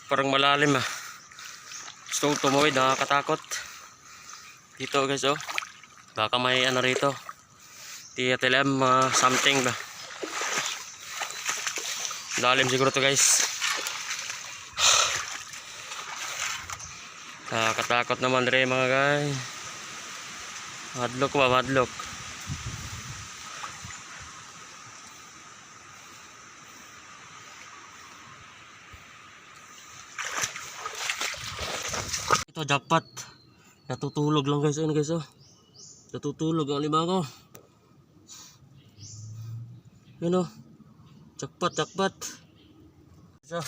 Parang malalim ah. Gusto kong tumawid, nakakatakot. Dito guys oh. Baka may ano rito. Tiyatilem something ba. Lalim siguro to guys. Nakakatakot naman rin mga guys. Madlock ba, madlock. Ito jackpot. Natutulog lang guys, ayun guys oh. Natutulog ang limango. Yun oh. Jackpot, jackpot. So.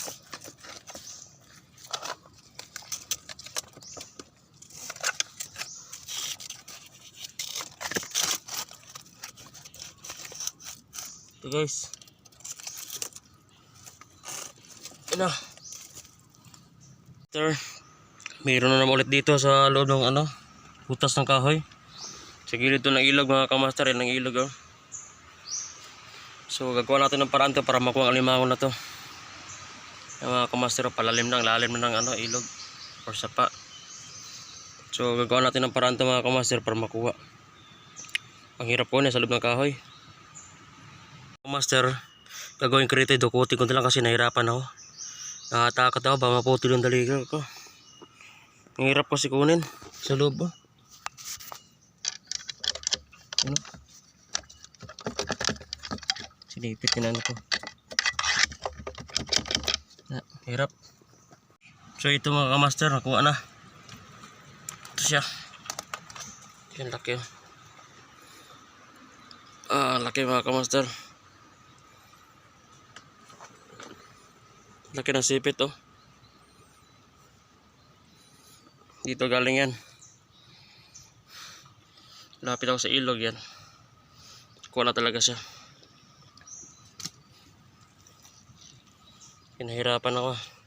Ito guys. Ano? Mayroon na naman ulit dito sa loob ng ano, butas ng kahoy. Sa gilid to ng ilog mga kamaster, ng ilog oh. So gagawa natin ng paraan to para makuha ang alimango na to. Yung mga kamaster, palalim ng lalim ng ano, ilog or sapa. So gagawa natin ng paraan to mga kamaster para makuha. Ang hirap ko na sa loob ng kahoy. Kamaster, gagawin ko rito, dukuti ko na lang kasi nahirapan ako. Nakatakot ako, baka maputi yung dalig ko. Ang hirap kasi kunin sa loob oh. Ano? Sinipit na ano ko. Hirap. So ito mga kamaster, nakuha na. Ito siya. Yan laki oh. Laki mga kamaster. Laki ng sipit oh. Dito galing yan. Lapit ako sa ilog yan. Kuha na talaga siya. Pinahirapan ako.